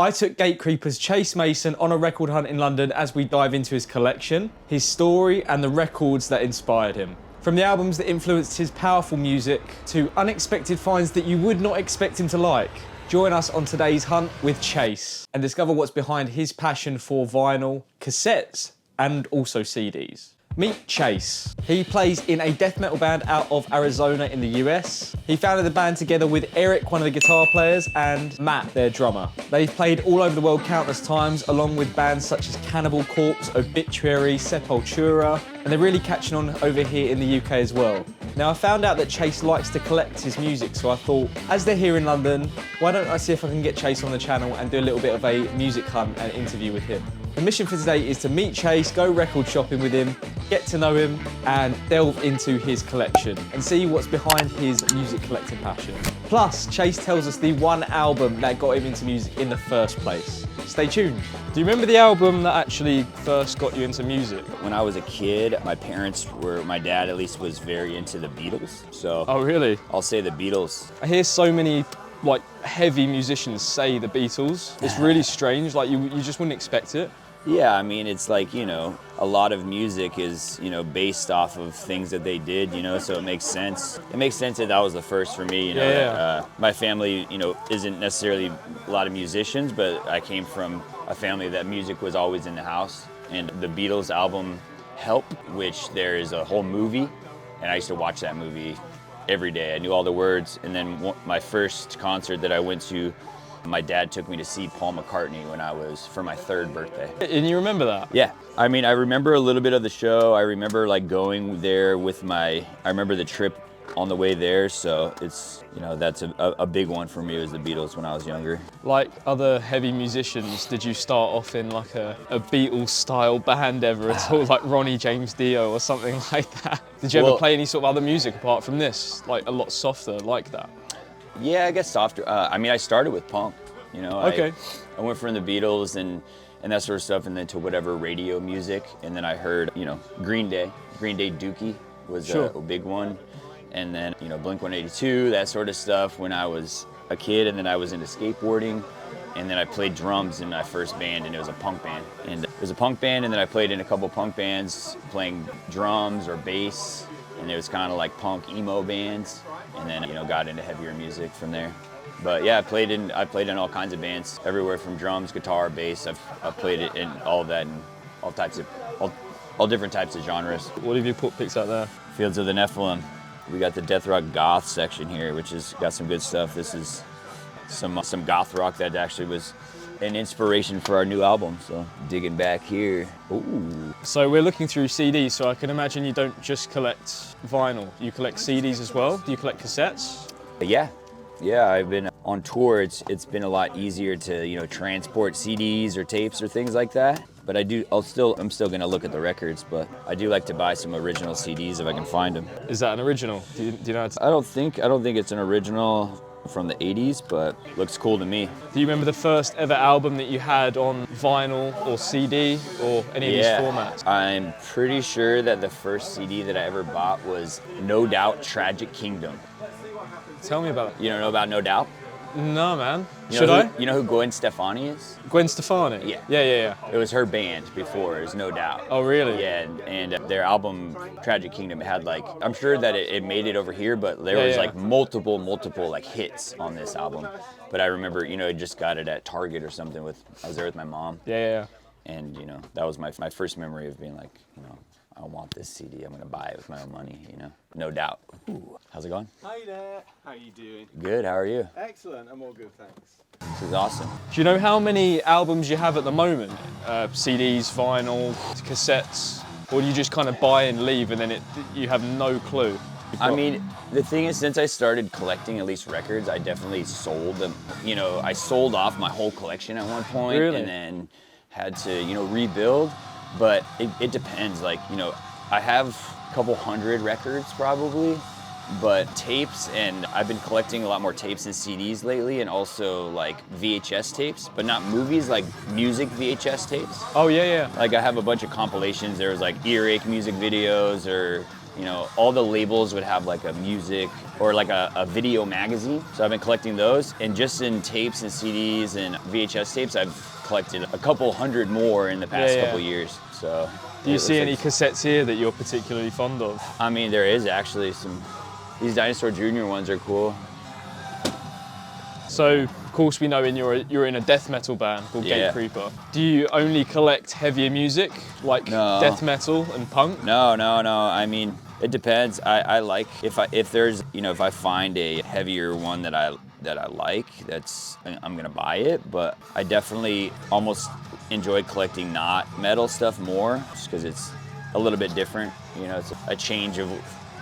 I took Gatecreeper's Chase Mason on a record hunt in London as we dive into his collection, his story, and the records that inspired him. From the albums that influenced his powerful music to unexpected finds that you would not expect him to like. Join us on today's hunt with Chase and discover what's behind his passion for vinyl, cassettes, and also CDs. Meet Chase. He plays in a death metal band out of Arizona in the US. He founded the band together with Eric, one of the guitar players, and Matt, their drummer. They've played all over the world countless times, along with bands such as Cannibal Corpse, Obituary, Sepultura, and they're really catching on over here in the UK as well. Now, I found out that Chase likes to collect his music, so I thought, as they're here in London, why don't I see if I can get Chase on the channel and do a little bit of a music hunt and interview with him. The mission for today is to meet Chase, go record shopping with him, get to know him, and delve into his collection and see what's behind his music collecting passion. Plus, Chase tells us the one album that got him into music in the first place. Stay tuned. Do you remember the album that actually first got you into music? When I was a kid, my dad at least was very into the Beatles. So Oh, really? I'll say the Beatles. I hear so many heavy musicians say the Beatles. It's really strange, you just wouldn't expect it. Yeah, I mean, it's like, a lot of music is, based off of things that they did, so it makes sense. It makes sense that was the first for me, My family, isn't necessarily a lot of musicians, but I came from a family that music was always in the house. And the Beatles album, Help, which there is a whole movie, and I used to watch that movie every day. I knew all the words, and then my first concert that I went to, my dad took me to see Paul McCartney for my 3rd birthday. And you remember that? Yeah. I mean, I remember a little bit of the show. I remember going there I remember the trip on the way there. So it's, that's a big one for me, was the Beatles when I was younger. Like other heavy musicians, did you start off in a Beatles style band ever at all, like Ronnie James Dio or something like that? Did you ever play any sort of other music apart from this, a lot softer like that? Yeah, I guess softer. I started with punk, Okay. I went from the Beatles and that sort of stuff, and then to whatever radio music, and then I heard, Green Day Dookie was Sure. a big one, and then, Blink-182, that sort of stuff when I was a kid, and then I was into skateboarding, and then I played drums in my first band, and it was a punk band. And it was a punk band, and then I played in a couple punk bands, playing drums or bass, and it was kind of like punk emo bands. And then, got into heavier music from there. But yeah, I played in all kinds of bands, everywhere from drums, guitar, bass. I've played it in all of that, and all different types of genres. What have you picked out there? Fields of the Nephilim. We got the death rock goth section here, which has got some good stuff. This is some goth rock that actually was an inspiration for our new album. So digging back here. Ooh. So we're looking through CDs, so I can imagine you don't just collect vinyl, you collect CDs as well? Do you collect cassettes? Yeah, I've been on tour. It's been a lot easier to, transport CDs or tapes or things like that. But I'm still gonna look at the records, but I do like to buy some original CDs if I can find them. Is that an original? Do you know? I don't think it's an original from the 80s, but looks cool to me. Do you remember the first ever album that you had on vinyl or CD or any of these formats? I'm pretty sure that the first CD that I ever bought was No Doubt Tragic Kingdom. Tell me about it. You don't know about No Doubt? No, man. Should I? You know who Gwen Stefani is? Gwen Stefani? Yeah. It was her band before, it was No Doubt. Oh, really? Yeah, and their album, Tragic Kingdom, had I'm sure that it made it over here, but there was multiple hits on this album. But I remember, I just got it at Target or something I was there with my mom. Yeah. And, that was my first memory of being I want this CD, I'm gonna buy it with my own money, No Doubt. Ooh. How's it going? Hi there, how are you doing? Good, how are you? Excellent, I'm all good, thanks. This is awesome. Do you know how many albums you have at the moment? CDs, vinyl, cassettes? Or do you just kind of buy and leave and then you have no clue? I mean, the thing is, since I started collecting at least records, I definitely sold them. I sold off my whole collection at one point, really? And then had to, rebuild. But it depends. I have a couple hundred records probably, but tapes, and I've been collecting a lot more tapes and CDs lately, and also VHS tapes, but not movies, music VHS tapes. Oh, yeah. I have a bunch of compilations. There was earache music videos or you know, all the labels would have like a music or like a video magazine. So I've been collecting those, and just in tapes and CDs and VHS tapes, I've collected a couple hundred more in the past couple years. So. Do you see any cassettes here that you're particularly fond of? I mean, there is actually some. These Dinosaur Jr. ones are cool. So, of course, we know you're in a death metal band called Gatecreeper. Do you only collect heavier music, like death metal and punk? No. I mean, it depends. I like if there's, you know, if I find a heavier one that I like, I'm gonna buy it. But I definitely almost enjoy collecting not metal stuff more, just because it's a little bit different. You know, it's a change of.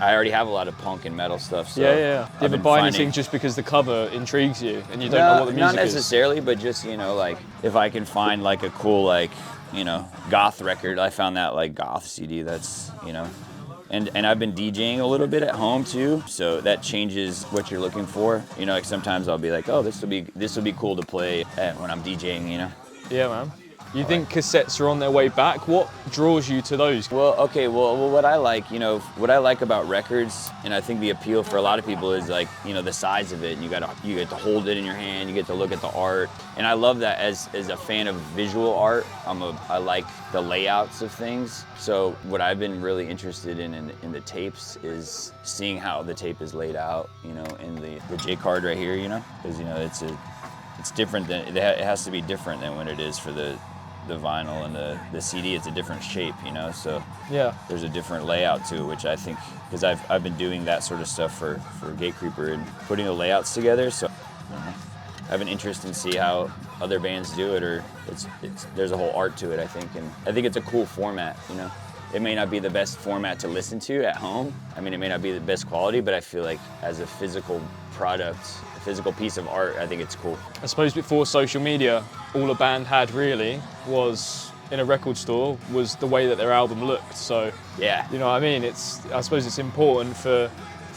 I already have a lot of punk and metal stuff. So Do you ever buy anything just because the cover intrigues you and you don't know what the music is? Not necessarily, but just, you know, like if I can find like a cool, like, you know, goth record. I found that like goth CD that's, you know, and I've been DJing a little bit at home too, so that changes what you're looking for. You know, like sometimes I'll be like, oh, this will be cool to play when I'm DJing, you know. Yeah, man. You think cassettes are on their way back? What draws you to those? Well, okay, well, what I like, you know, what I like about records, and I think the appeal for a lot of people is like, you know, the size of it, and you get to hold it in your hand, you get to look at the art, and I love that as a fan of visual art. I like the layouts of things. So what I've been really interested in the tapes is seeing how the tape is laid out, you know, in the J card right here, you know, because, you know, it's different than it has to be different than when it is for the vinyl and the CD. It's a different shape, you know, so there's a different layout to it, which I think, because I've been doing that sort of stuff for Gatecreeper and putting the layouts together, so I have an interest in see how other bands do it, or there's a whole art to it, I think, and I think it's a cool format, you know. It may not be the best format to listen to at home. I mean, it may not be the best quality, but I feel like as a physical product, a physical piece of art, I think it's cool. I suppose before social media, all a band had really was in a record store was the way that their album looked. So yeah, you know what I mean? I suppose it's important for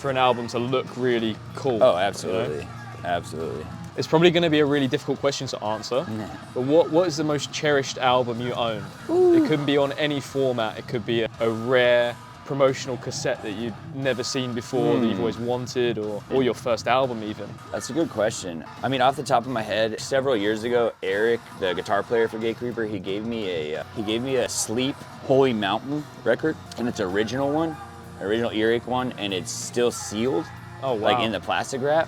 an album to look really cool. Oh, absolutely, you know? Absolutely. It's probably going to be a really difficult question to answer, but what is the most cherished album you own? Ooh. It could be on any format. It could be a rare promotional cassette that you've never seen before, that you've always wanted, or your first album even. That's a good question. I mean, off the top of my head, several years ago, Eric, the guitar player for Gatecreeper, he gave me a Sleep Holy Mountain record, and it's an original earache one, and it's still sealed. Oh wow. Like in the plastic wrap.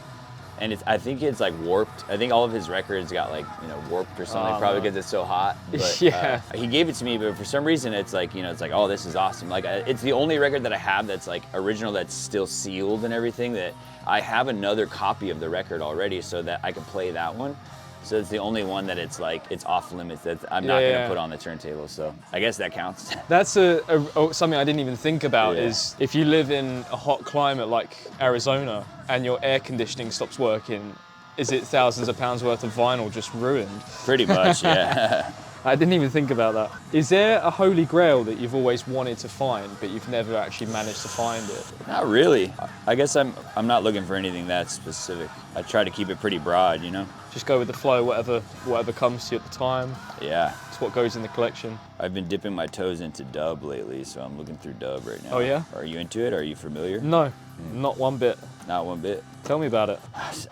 And I think it's like warped. I think all of his records got like, you know, warped or something, probably because it's so hot. But, yeah. He gave it to me, but for some reason it's like, you know, it's like, oh, this is awesome. Like, it's the only record that I have that's like original, that's still sealed and everything, that I have another copy of the record already so that I can play that one. So it's the only one that it's like, it's off limits, that I'm not gonna put on the turntable. So I guess that counts. That's something I didn't even think about, is if you live in a hot climate like Arizona and your air conditioning stops working, is it thousands of pounds worth of vinyl just ruined? Pretty much, yeah. I didn't even think about that. Is there a holy grail that you've always wanted to find, but you've never actually managed to find it? Not really. I guess I'm not looking for anything that specific. I try to keep it pretty broad, you know? Just go with the flow, whatever comes to you at the time. Yeah. It's what goes in the collection. I've been dipping my toes into dub lately, so I'm looking through dub right now. Oh yeah? Are you into it? Are you familiar? No, not one bit. Not one bit? Tell me about it.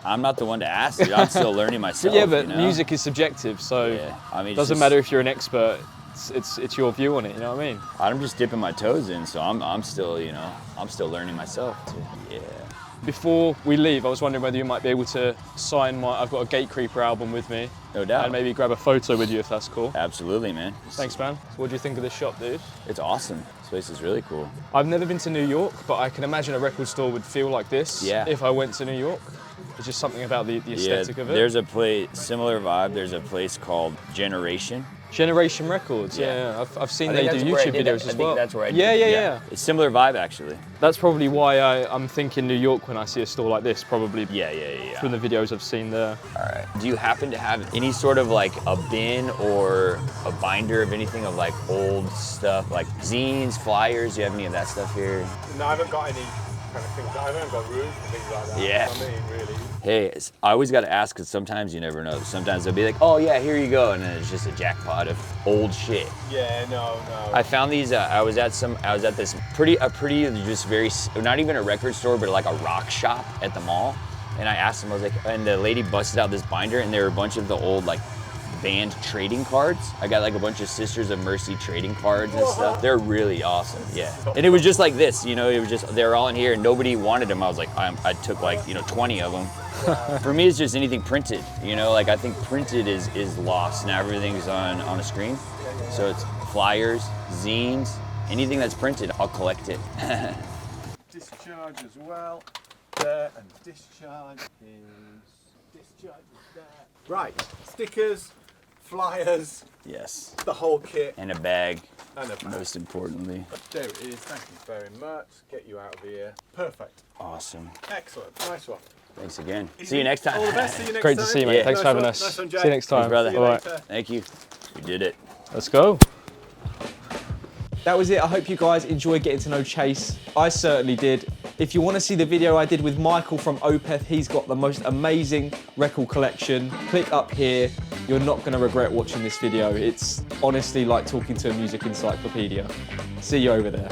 I'm not the one to ask, dude. I'm still learning myself. Yeah, but you know? Music is subjective, so I mean, it doesn't matter if you're an expert. It's your view on it, you know what I mean? I'm just dipping my toes in, so I'm still, you know, I'm still learning myself. Yeah. Before we leave, I was wondering whether you might be able to sign I've got a Gatecreeper album with me. No doubt. And maybe grab a photo with you if that's cool. Absolutely, man. Thanks, man. So what do you think of this shop, dude? It's awesome. This place is really cool. I've never been to New York, but I can imagine a record store would feel like this if I went to New York. There's just something about the aesthetic of it. There's a place, similar vibe, there's a place called Generation. Generation Records, yeah. I've seen they do YouTube videos as well. I think that's where I did. Yeah. It's similar vibe, actually. That's probably why I'm thinking New York when I see a store like this, probably. Yeah. From the videos I've seen there. All right. Do you happen to have any sort of like a bin or a binder of anything of like old stuff, like zines, flyers? Do you have any of that stuff here? No, I haven't got any kind of things. I've only got room for things like that. Yeah. I mean, really. Hey, I always got to ask because sometimes you never know. Sometimes they'll be like, oh yeah, here you go, and then it's just a jackpot of old shit. Yeah, no. I found these. I was at this pretty just very, not even a record store, but like a rock shop at the mall. And I asked them, I was like, and the lady busted out this binder, and there were a bunch of the old like band trading cards. I got like a bunch of Sisters of Mercy trading cards and stuff. They're really awesome, yeah. And it was just like this, you know, it was just, they were all in here and nobody wanted them. I was like, I took like, 20 of them. For me, it's just anything printed, you know, like I think printed is lost. Now everything's on a screen. So it's flyers, zines, anything that's printed, I'll collect it. Discharge as well. There, and discharge is there. Right, stickers, flyers, Yes. the whole kit. And a bag, And a bag. most importantly. There it is, thank you very much. Get you out of here. Perfect. Awesome. Excellent, nice one. Thanks again. See you next time. All the best, see you next Great time. to see you, mate. Yeah. Thanks for having us. Nice one, Jay. See you next time. Thanks, brother. See you All right. later. Thank you. We did it. Let's go. That was it. I hope you guys enjoyed getting to know Chase. I certainly did. If you want to see the video I did with Mikael from Opeth, he's got the most amazing record collection. Click up here. You're not going to regret watching this video. It's honestly like talking to a music encyclopedia. See you over there.